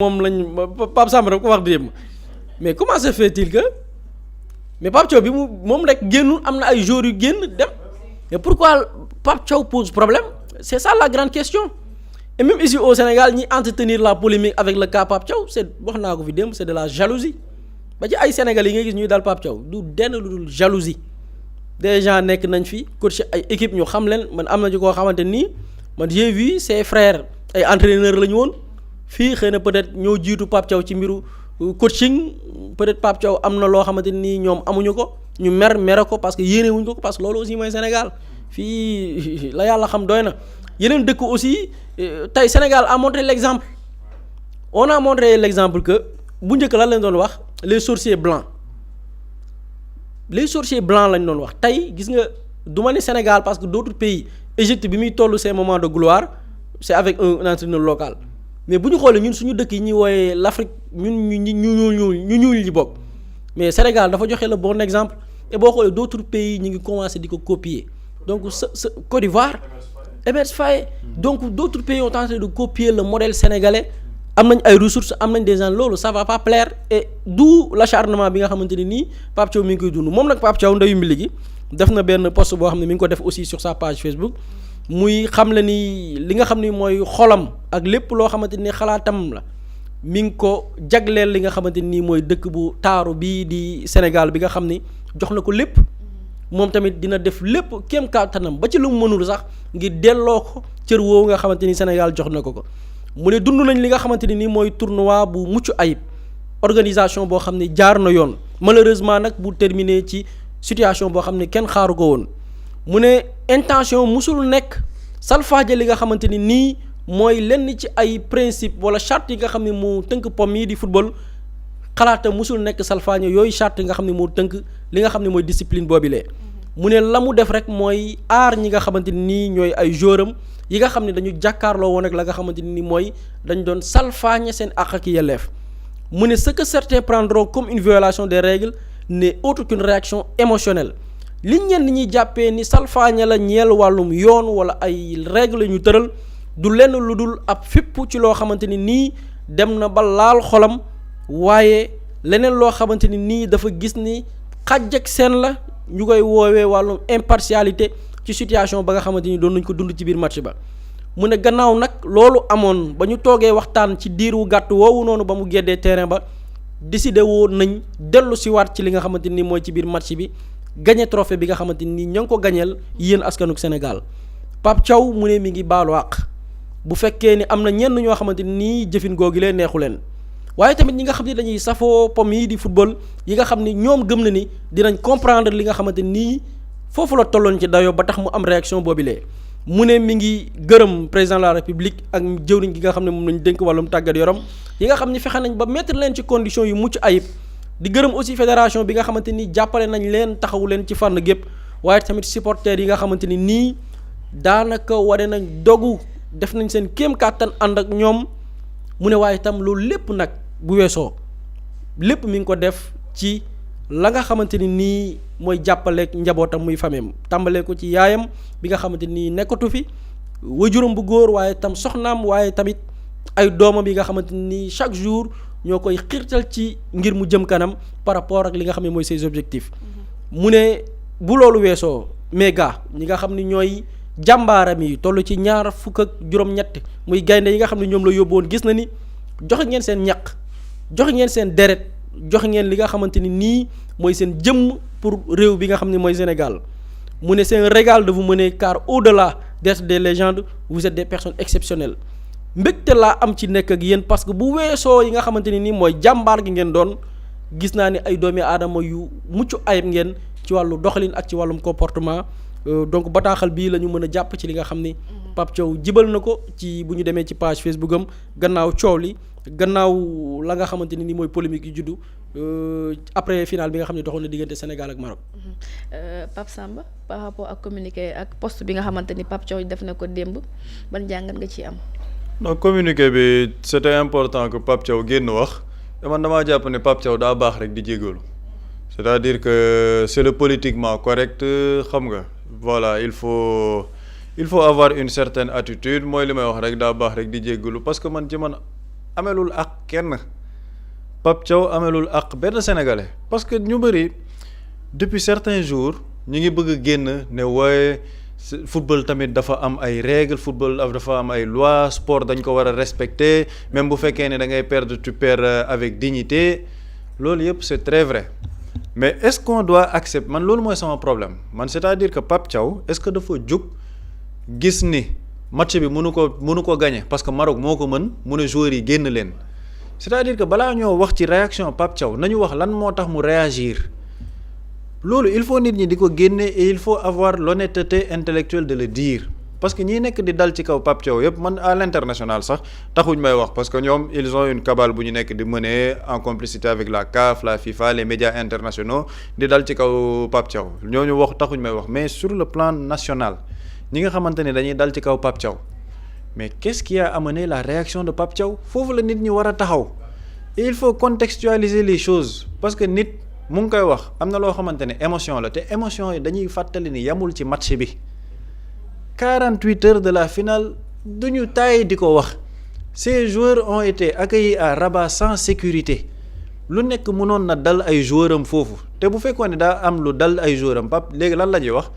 moom lañ Pape Samba rek ko wax démb mais comment se fait-il que mais Pape Thiaw bi moom rek génnul am na ay joueurs yu génn dem mais pourquoi Pape Thiaw pose problème c'est ça la grande question et même ici au Sénégal ñi entretenir la polémique avec le cas Pape Thiaw c'est wax naa ko fi démb c'est de la jalousie ba ci ay Sénégalais yi nga gis ñuy dal Pape Thiaw du denn lu dul jalousie des gens nekk nañ fi coach ay équipe ñu xam leen man am na ci koo xamante nii man j'ai vu ses frères ay entraîneurs la ñu woon fii xëy na peut-être ñoo jiitu Pape Thiaw ci mbiru coaching peut-être Pape Thiaw am na loo xamante nii ñoom amuñu ko ñu mere ko parce que yéene wuñ ko parce que loolu aussi mooy Sénégal fii la yàlla xam doy na yeneen dëkk aussi tey Sénégal a montré l'exemple on a montré l'exemple que bu njëkk lan lañ doon wax les sorciers blancs lañ doon wax tey gis nga du ma ne Sénégal parce que d'autres pays Égypte bi muy toll ces moments de gloire c'est avec un entraîneur local mais bu ñu xoolee ñun suñu dëkk yi ñuy wooyee l'Afrique ñun ñu ñuul ñi bokk mais Sénégal dafa joxe le bon exemple et boo xoolee d'autres pays ñu ngi commencer di ko copier donc sa Côte d'Ivoire Emerse Faé donc d'autres pays ont tenté de copier le modèle sénégalais am nañ ay ressources am nañ des gens loolu ça va pas plaire et d'où l'acharnement bi nga xamante ne nii Pape Thiaw mi ngi koy dund moom nag Pape Thiaw ndeyu mbili gi def na benn post boo xam ne mi ngi ko def aussi sur sa page Facebook muy xam la ni li nga xam ni mooy xolam ak lépp loo xamante ni xalaatam la mi ngi ko jagleel li nga xamante ni mooy dëkk bu taaru bii di Sénégal bi nga xam ni jox na ko lépp moom tamit dina def lépp kéem kàttanam ba ci lu mu mënul sax ngir delloo ko cër woowu nga xamante ni Sénégal jox na ko mu ne dund nañ li nga xamante ni nii mooy tournoi bu mucc ayib organisation boo xam ne jaar na yoon malheureusement nag bu terminer ci situation boo xam ne kenn xaaru ko woon mu ne intention musul nekk salfaaje li nga xamante ni nii mooy lenn ci ay principe wala charte yi nga xam ne mu tënk pom yi di football xalaata musul nekk salfaaje yooyu charte yi nga xam ne moo tënk li nga xam ne mooy discipline boobilee mu ne la mu def rek mooy aar ñi nga xamante ni nii ñooy ay joueuram yi nga xam ne dañu jàkkaarloo woon ak la nga xamante ni mooy dañ doon salfaañe seen àq ak yelleef mu ne ce que certains prendront comme une violation des règles n'est autre qu'une réaction émotionnelle li ñenn ñi jàppee ni salfaañe la ñeel wàllum yoon wala ay règles ñu tëral du lenn lu dul ab fipp ci loo xamante ni nii dem na ba laal xolam waaye leneen loo xamante ni nii dafa gis ni xàjj ak seen la ñu koy woowee wàllum impartialité ci situation ba nga xamante ni doon nañ ko dund ci biir match ba mu ne gannaaw nag loolu amoon ba ñu toogee waxtaan ci diir wu gàtt woowu noonu ba mu géddee terrain ba décidé woon nañ dellu si waat ci li nga xamante ni mooy ci biir match bi gagné trophée bi nga xamante ni ñoo ngi ko gañeel yéen askanuk Sénégal Pape Thiaw mu ne mi ngi baalu àq bu fekkee ni am na ñenn ñoo xamante ni jëfin googu leen neexu leen waaye tamit ñi nga xam ne dañuy safoo pom yi di football yi nga xam ni ñoom gëm na ni dinañ comprendre li nga xamante nii foofu la tolloon ci dayoo ba tax mu am réaction boobilee mu ne mi ngi gërëm président de la république ak jëwriñ gi nga xam ne moom lañ dénk wàllum tàggat yaram yi nga xam ni fexe nañ ba mettre leen ci conditions yu mucc ayib di gërëm aussi fédération bi nga xamante ni jàppale nañ leen taxawu leen ci fànn gépp waaye tamit supporters yi nga xamante ni nii daanaka wane nañ dogu def nañ seen kéem kàttan ànd ak ñoom mu ne waaye itam loolu lépp nag bu weesoo lépp mi ngi ko def ci la nga xamante ni nii mooy jàppaleek njabootam muy fameem tàmbalee ko ci yaayam bi nga xamante nii nekkatu fi wajuram bu góor waaye tam soxnaam waaye tamit ay doomam yi nga xamante ni chaque jour ñoo koy xiirtal ci ngir mu jëm kanam par rapport ak li nga xam ne mooy ses objectifs mu ne bu loolu weesoo mais gars ñi nga xam ni ñooy jàmbaaram yi toll ci 2 muy gaynde yi nga xam ne ñoom la yóbboon gis na ni joxe ngeen seen ñaq joxe ngeen seen deret joxe ngeen li nga xamante ni nii mooy seen jëmm pour réew bi nga xam ne mooy Sénégal mu ne c'est un régal de vous mener car au-delà d'être des légendes vous êtes des personnes exceptionnelles mbégte laa am ci nekk ak yéen parce que bu weesoo yi nga xamante ni nii mooy jàmbaar gi ngeen doon gis naa ni ay doomi aadama yu mucc ayib ngeen ci wàllu doxalin ak ci wàllum comportement donc bataaxal bii la ñu mën a jàpp ci li nga xam ni Pape Thiaw jibal na ko ci bu ñu demee ci page Facebook am gannaaw coow li gannaaw la nga xamante ni mooy polémique yu juddu après finale bi nga xam ne doxoon na diggante Sénégal ak Maroc. Pape Samba par rapport ak communiqué ak poste bi nga xamante ni Pape Thiaw def na ko démb ban jàngat nga ciy am. non communiqué bi c'était important que Pape Thiaw génn wax man damaa jàpp ne Pape Thiaw daa baax rek di jégalu c'est-à-dire que c'est le politiquement correct xam nga voilà il faut avoir une certaine attitude mooy li may wax rek daa baax rek di jégalu parce que man ci man amelul ak kenn Pape Thiaw amelul ak benn sénégalais parce que ñu bëri depuis certains jours ñu ngi bëgg a génn ne waaye football tamit dafa am ay règles football dafa am ay lois sport dañ ko war a respecter même bu fekkee ne da ngay perdre tu perds avec dignité loolu yëpp c'est très vrai mais est-ce qu'on doit accepter man loolu mooy sama problème man c'est-à-dire que Pape Thiaw est-ce que dafa jóg gis ni match bi mënu ko gagner parce que Maroc moo ko mën mu ne joueurs yi génn leen c'est-à-dire que balaa ñoo wax ci réaction Pape Thiaw nañu wax lan moo tax mu réagir loolu il faut nit ñi di ko génne et il faut avoir l'honnêteté intellectuelle de le dire parce que ñi nekk di dal ci kaw Pape Thiaw yëpp man à l'international sax taxuñ may wax parce que ñoom ils ont une cabale bu ñu nekk di mener en complicité avec la CAF la FIFA les médias internationaux di dal ci kaw Pape Thiaw ñooñu wax taxuñ may wax mais sur le plan national ñi nga xamante ne dañuy dal ci kaw Pape Thiaw mais qu'est-ce qui a amené la réaction de Pape Thiaw foofu la nit ñi war a taxaw et il faut contextualiser les choses parce que nit mu ngi koy wax am na loo xamante ne émotion la te émotion yi dañuy fàttali ni yamul ci match bi 48 heures de la finale duñu tàyyi di ko wax ces joueurs ont été accueillis à Rabat sans sécurité lu nekk mënoon na dal ay joueurs am foofu te bu fekkoon ne daa am lu dal ay joueurs am Pape léegi lan la ñuy wax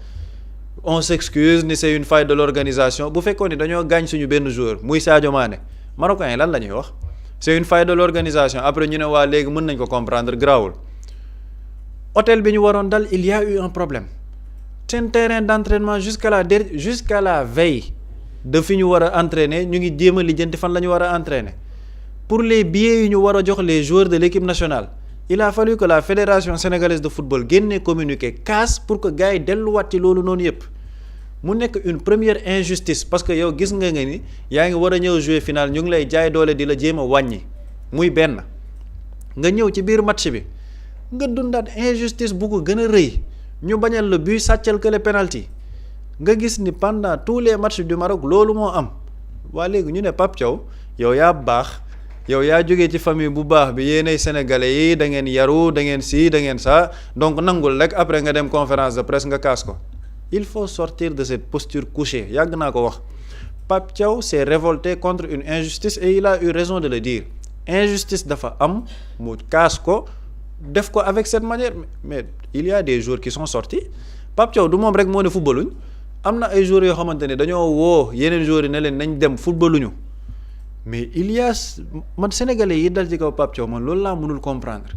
on s'excuse ni c'est une faille de l'organisation bu fekkoon ne dañoo gaañ suñu benn joueur muy Sadio Mané marocain yi lan la ñuy wax c'est une faille de l'organisation après ñu ne waa léegi mën nañ ko comprendre grawul hôtel bi ñu waroon dal il y a eu un problème seen terrain d'entraînement jusqu'à la veille de fi ñu war a entraîner ñu ngi jéem a lijjanti fan la ñu war a entraîner pour les billets yu ñu war a jox les joueurs de l'équipe nationale il a fallu que la fédération sénégalaise de football génne communiqué casse pour que gars yi delluwaat ci loolu noonu yëpp mu nekk une première injustice parce que yow gis nga ni yaa ngi war a ñëw jouer final ñu ngi lay jaay doole di la jéem a wàññi muy benn nga ñëw ci biir match bi nga dundaat injustice bu ko gën a rëy ñu bañal le but sàccal que le penalty nga gis ni pendant tous les matchs du Maroc loolu moo am waa léegi ñu ne Pape Thiaw yow yaa baax yow yaa jógee ci famille bu baax bi yéenay sénégalais yi da ngeen yaru da ngeen da ngeen ça donc nangul rek après nga dem conférence de presse nga kaas ko il faut sortir de cette posture couchée yàgg naa ko wax Pape Thiaw s'est révolté contre une injustice et il a eu raison de le dire injustice dafa am mu kaas ko def ko avec cette manière mais il y a des joueurs qui sont sortis Pape Thiaw du moom rek moo ne footballuñ am na ay joueurs yoo xamante ne dañoo woo yeneen joueurs yi ne leen nañ dem footballuñu mais il y a man sénégalais yi dal ci kaw Pape Thiaw man loolu laa mënul comprendre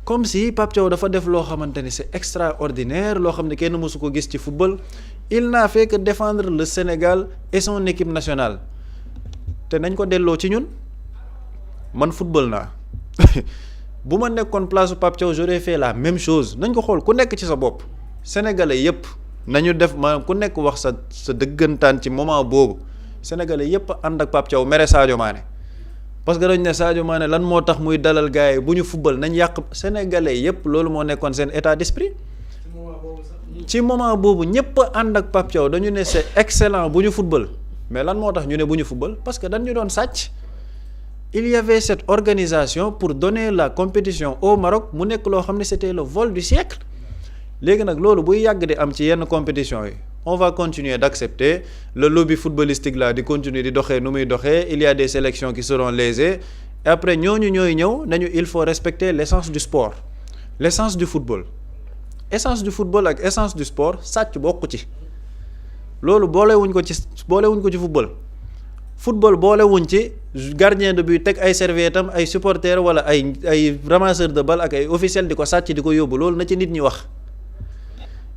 comme si Pape Thiaw dafa def loo xamante ne c'est extraordinaire loo xam ne kenn mësu ko gis ci football il n'a fait que défendre le Sénégal et son équipe nationale te nañ ko delloo ci ñun man football naa bu ma nekkoon place Pape Thiaw j'aurais fait la même chose nañ ko xool ku nekk ci sa bopp sénégalais yépp nañu def maanaam ku nekk wax sa dëggantaan ci moment boobu sénégalais yépp ànd ak Pape Thiaw mere Sadio Mané parce que dañ ne Sadio Mané lan moo tax muy dalal gars yi bu ñu football nañ yàq sénégalais yépp loolu moo nekkoon seen état d'esprit ci moment boobu ñépp ànd ak Pape Thiaw dañu ne c'est excellent bu ñu football mais lan moo tax ñu ne bu ñu football parce que dañu doon sàcc il y avait cette organisation pour donner la compétition au Maroc mu nekk loo xam ne c'était le vol du siècle léegi nag loolu buy yàgg di am ci yenn compétition yi on va continuer d'accepter le lobby footballistique là di continuer di doxee nu muy doxee il y a des sélections qui seront lésées et après ñooñu ñooy ñëw nañu il faut respecter l'essence du sport l'essence du football ak essence du sport sàcc bokku ci loolu boolewuñ ko ci football boolewuñ ci gardien de but teg ay serviette am ay supporters wala ay ramasseur de balle ak ay officiel di ko sàcc di ko yóbbu loolu na ci nit ñi wax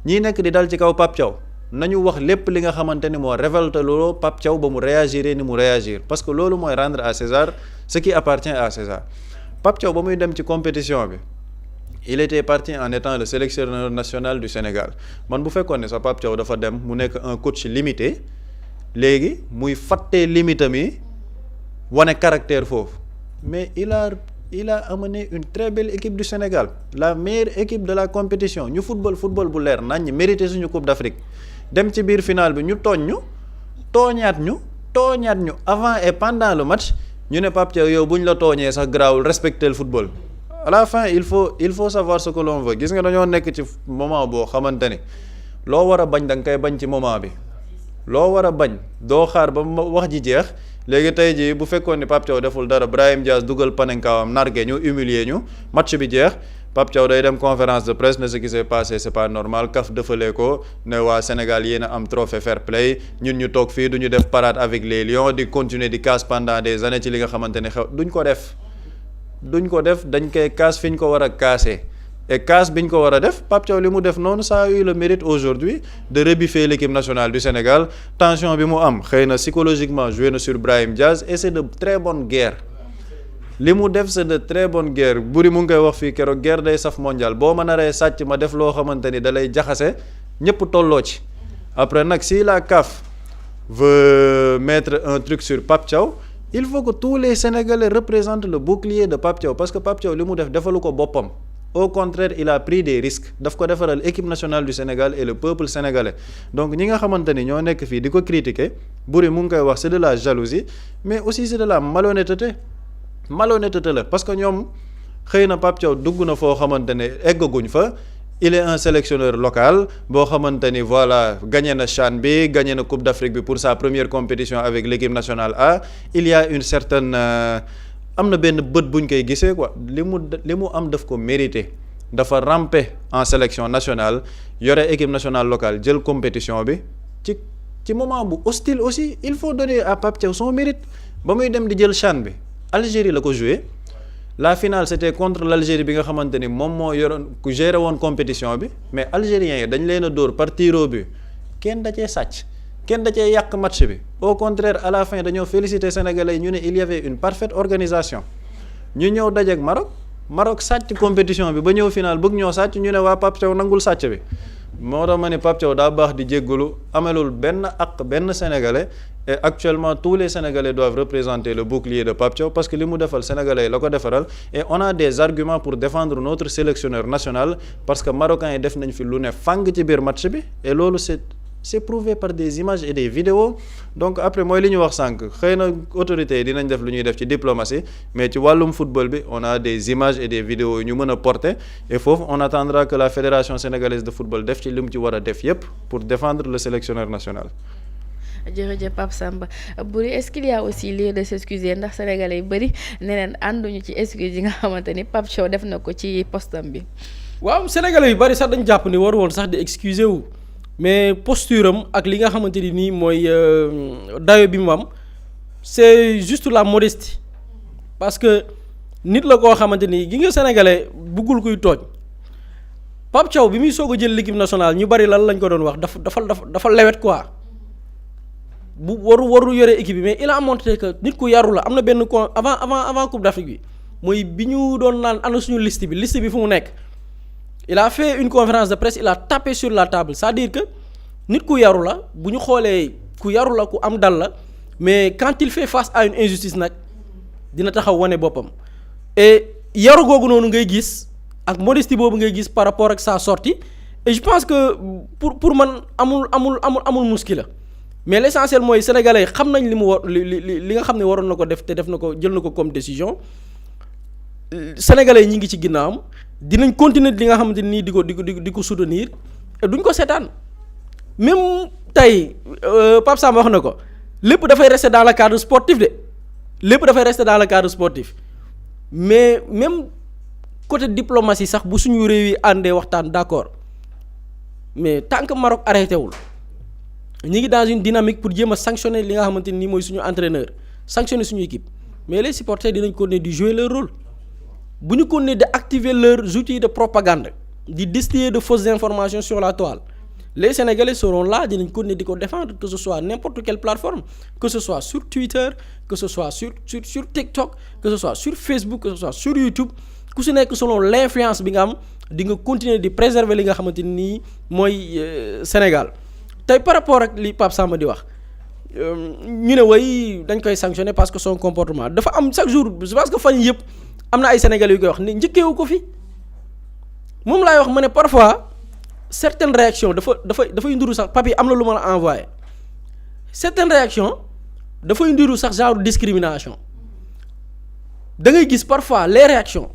ñii nekk di dal ci kaw Pape Thiaw nañu wax lépp li nga xamante ni moo révolté loolu Pape Thiaw ba mu réagir ni mu réagir parce que loolu mooy rendre à César ce qui appartient à César Pape Thiaw ba muy dem ci compétition bi il était parti en étant le sélectionneur national du Sénégal man bu fekkoon ne sa Pape Thiaw dafa dem mu nekk un coach limité léegi muy fàttee limite mi wane caractère foofu mais il a amené une très belle équipe du Sénégal la meilleure équipe de la compétition ñu football bu leer nañ mérité suñu coupe d'Afrique dem ci biir finale bi ñu tooñaat ñu avant et pendant le match ñu ne Pape Thiaw yow bu ñu la tooñee sax garaawul respecter le football à la fin il faut savoir ce que l'on veut gis nga dañoo nekk ci moment boo xamante ni loo war a bañ da nga koy bañ ci moment bi loo war a bañ doo xaar ba wax ji jeex léegi tey jii bu fekkoon ni Pape Thiaw deful dara Brahim Diaz dugal panenkaawam narge ñu humilier ñu match bi jeex Pape Thiaw day dem conférence de presse ne ce qui s'est passé c'est pas normal kaf defalee ko ne waa Sénégal yéen a am trophée fair play ñun ñu toog fii du ñu def parade avec les lions di continuer di casse pendant des années ci li nga xamante ne xew duñ ko def dañ koy casse fi ñu ko war a casser et casse bi ñu ko war a def Pape Thiaw li mu def noonu ça a eu le mérite aujourd'hui de rebiffer l'équipe nationale du Sénégal tension bi mu am xëy na psychologiquement joué na sur Brahim Diaz et c'est de très bonne guerre li mu def c'est de très bonne guerre buri mu ngi koy wax fii keroog guerre day saf mondial boo ma naree sàcc ma def loo xamante ni da lay jaxase ñëpp tolloo ci après nag si la CAF veut mettre un truc sur Pape Thiaw il faut que tous les Sénégalais représentent le bouclier de Pape Thiaw parce que Pape Thiaw li mu def defalu ko boppam au contraire il a pris des risques daf ko defaral équipe nationale du Sénégal et le peuple sénégalais donc ñi nga xamante ni ñoo nekk fii di ko critiquer buri mu ngi koy wax c'est de la jalousie mais aussi c'est de la malhonnêteté la parce que ñoom xëy na Pape Thiaw dugg na foo xamante ne eggaguñ fa il est un sélectionneur local boo xamante ni voilà gagné na CHAN bi gagné na Coupe d'Afrique bi pour sa première compétition avec l'équipe nationale A il y a une certaine am na benn bët buñ koy gisee quoi li mu am daf ko mérité dafa ramper en sélection nationale yore équipe nationale locale jël compétition bi ci moment bu hostile aussi il faut donner à Pape Thiaw son mérite ba muy dem di jël CHAN bi Algérie la ko joué la finale c'était contre l'Algérie bi nga xamante ni moom moo yoroon ku géré woon compétition bi mais algériens yi dañ leen a dóor par tir au but kenn da cee sàcc kenn da cee yàq match bi au contraire à la fin dañoo féliciter sénégalais ñu ne il y avait une parfaite organisation ñu ñëw dajeek Maroc sàcc compétition bi ba ñëw final bëgg ñoo sàcc ñu ne waa Pape Thiaw nangul sàcc bi moo tax ma ne Pape Thiaw daa baax di jéggalu amelul benn sénégalais et actuellement tous les sénégalais doivent représenter le bouclier de Pape Thiaw parce que li mu defal sénégalais la ko defaral et on a des arguments pour défendre notre sélectionneur national parce que marocains yi def nañ fi lu ne fàng ci biir match bi et loolu c'est prouvé par des images et des vidéos donc après mooy li ñu wax sànq xëy na autorités yi dinañ def lu ñuy def ci diplomatie mais ci wàllum football bi on a des images et des vidéos yu ñu mën a porter et foofu on attendra que la fédération sénégalaise de football def ci li mu ci war a def yépp pour défendre le sélectionneur national. jërëjëf Pape Samba Boury est-ce qu'il y a aussi lieu de s'excuser ndax sénégalais yu bëri neneen ànduñu ci excuse yi nga xamante ni Pape Thiaw def na ko ci postam bi. waaw sénégalais yu bëri sax dañ jàpp ni waru woon sax di excuser wu mais posture am ak li nga xamante ni nii mooy dayo bi mu am c'est juste la modestie parce que nit la koo xamante ni gi nga sénégalais buggul kuy tooñ Pape Thiaw bi muy soog a jël l'équipe nationale ñu bëri lan lañ ko doon wax dafa lewet quoi. bu waru yore équipe bi mais il a montré que nit ku yaru la am na benn con avant Coupe d'Afrique bi mooy bi ñu doon naan ana suñu liste bi fu mu nekk il a fait une conférence de presse il a tapé sur la table c'est-à-dire que nit ku yaru la bu ñu xoolee ku yaru la ku am dal la mais quand il fait face à une injustice nag dina taxaw wane boppam et yaru googu noonu ngay gis ak modestie boobu ngay gis par rapport ak sa sortie et je pense que pour man amul muskila mais l'essentiel mooy sénégalais yi xam nañ li mu war li nga xam ne waroon na ko def te def na ko jël na ko comme décision sénégalais yi ñi ngi ci ginnaawam dinañ continuer li nga xamante nii di ko soutenir et duñ ko seetaan même tey Pape Samba wax na ko lépp dafay rester dans le cadre sportif mais même côté diplomatie sax bu suñu réew yi àndee waxtaan d'accord mais tant que Maroc arrêté wul. ñi ngi dans une dynamique pour jéem a sanctionner li nga xamante ni mooy suñu entraîneur sanctionner suñu équipe mais les supporters dinañ continuer di jouer leur rôle bu ñu continuer de activer leurs outils de propagande di distiller de fausses informations sur la toile les Sénégalais seront là dinañ continuer di ko défendre que ce soit n'importe quelle plateforme que ce soit sur Twitter que ce soit sur TikTok que ce soit sur Facebook que ce soit sur YouTube ku si nekk selon l'influence bi nga am di nga continuer di préserver li nga xamante ni mooy Sénégal. tey par rapport ak li Pape Samba di wax ñu ne way dañ koy sanctionner parce que son comportement dafa am chaque jour parce que fan yëpp am na ay sénégalais yu koy wax ni njëkkeewu ko fi moom laay wax ma ne parfois certaines réactions dafay nduru sax papi am na lu ma la envoyé certaines réactions dafay nduru sax genre discrimination da ngay gis parfois les réactions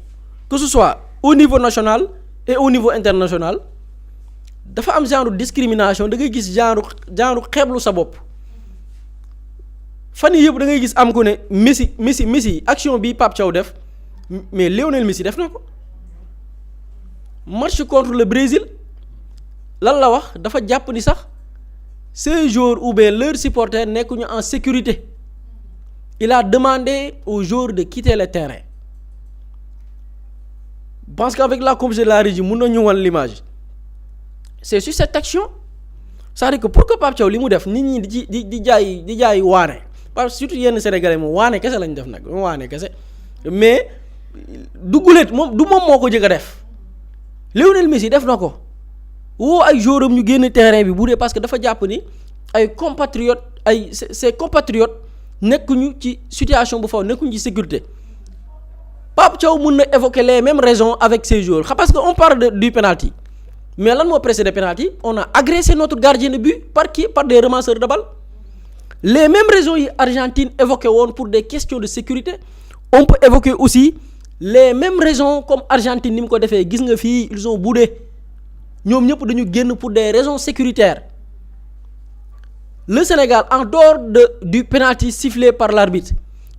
que ce soit au niveau national et au niveau international dafa am genre discrimination da ngay gis genre xeeblu sa bopp fan yii yëpp da ngay gis am ku ne Messi action bi Pape Thiaw def mais Lionel Messi def na ko match contre le Brésil lan la wax dafa jàpp ni sax ces joueurs ou bien leurs supporters nekkuñu en sécurité il a demandé aux joueurs de quitter le terrain. Je pense qu'avec la commission de la régie mun nañu wan l'image c'est sur cette action c'est-à-dire que pour que Pape Thiaw li mu def nit ñi di jaay waane parce que surtout yenn Sénégalais moom waane kese lañ def nag waane kese mais dugguleet moom du moom moo ko jëkk a def Lionel Messi def na ko woo ay joueurs am ñu génn terrain bi bu dee parce que dafa jàpp ni ay compatriotes ay ses compatriotes nekkuñu ci situation bu faw nekkuñu ci sécurité Pape Thiaw mun na évoquer les mêmes raisons avec ces joueurs parce que on parle du penalty mais lan moo précédé penalty on a agressé notre gardien de but par qui par des ramasseurs de balles les mêmes raisons yi Argentine évoqué woon pour des questions de sécurité on peut évoquer aussi les mêmes raisons comme Argentine ni mu ko defee gis nga fii ils ont boudé ñoom ñëpp dañu génn pour des raisons sécuritaires le Sénégal en dehors du penalty sifflé par l'arbitre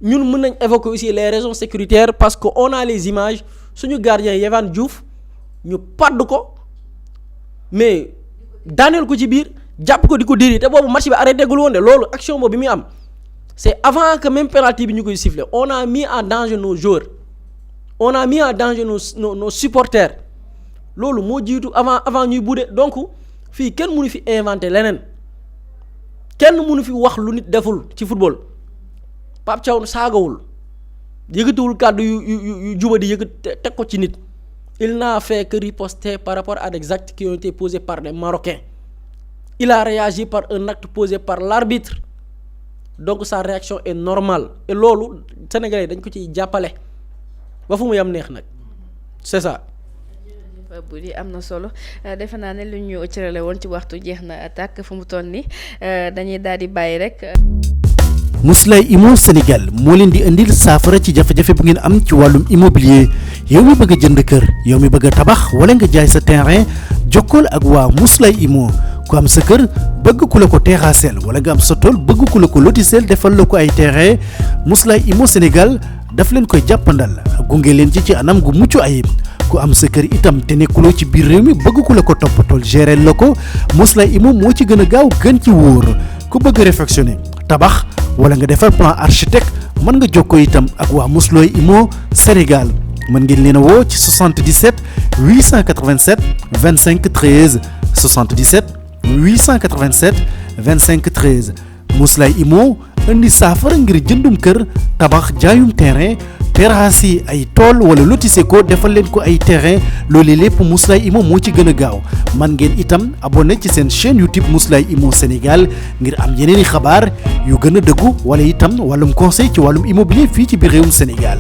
ñun mën nañ évoquer aussi les raisons sécuritaires parce que on a les images suñu gardien Yehvan Diouf ñu padd ko mais daaneel ko ci biir jàpp ko di ko diri te boobu match bi arrêté gul woon de loolu action boobu bi muy am c'est avant que même penalty bi ñu koy siffler on a mis en danger nos joueurs on a mis en danger nos supporters loolu moo jiitu avant ñuy budde donc fii kenn mënu fi inventer leneen kenn mënu fi wax lu nit deful ci football Pape Thiaw saagawul yëkkatiwul kàddu yu juba di teg ko ci nit il n'a fait que riposter par rapport à des actes qui ont été posés par des Marocains il a réagi par un acte posé par l'arbitre donc sa réaction est normale et loolu Sénégalais dañ ko ciy jàppale ba fu mu yam neex nag c'est ça. bu di am na solo defe naa ne lu ñu cërale woon ci waxtu jeex na tàkk fu mu toll ni dañuy daal di bàyyi rek. Mously Immo Sénégal moo leen di indil saafara ci jafe-jafe bu ngeen am ci wàllum immobilier yow mi bëgg a jënd kër yow mi bëgg a tabax wala nga jaay sa terrain jokkool ak waa Mously Immo ku am sa kër bëgg ku la ko terrassel wala nga am sa tool bëgg ku la ko lotisel defal la ko ay terrain Mously Immo Sénégal daf leen koy jàppandal gunge leen ci anam gu mucc ayib ku am sa kër itam te nekkuloo ci biir réew mi bëgg ku la ko toppatool gérer la ko Mously Immo moo ci gën a gaaw gën ci wóor ku bëgg réfectionner tabax wala nga defar plan architecte mën nga jokkoo itam ak waa Mously Immo Sénégal mën ngeen leen a woo ci 77 887 25 13 77 887 25 13 Mously Immo indi saafara ngir jëndum kër tabax jaayum terrain terrasse yi ay tool wala lotissé ko defal leen ko ay terrain loolu lépp Mously Immo moo ci gën a gaaw man ngeen itam abonné ci seen chaîne YouTube Mously Immo Sénégal ngir am yeneeni xabaar yu gën a dëggu wala itam wàllum conseil ci wàllum immobilier fii ci biir réewum Sénégal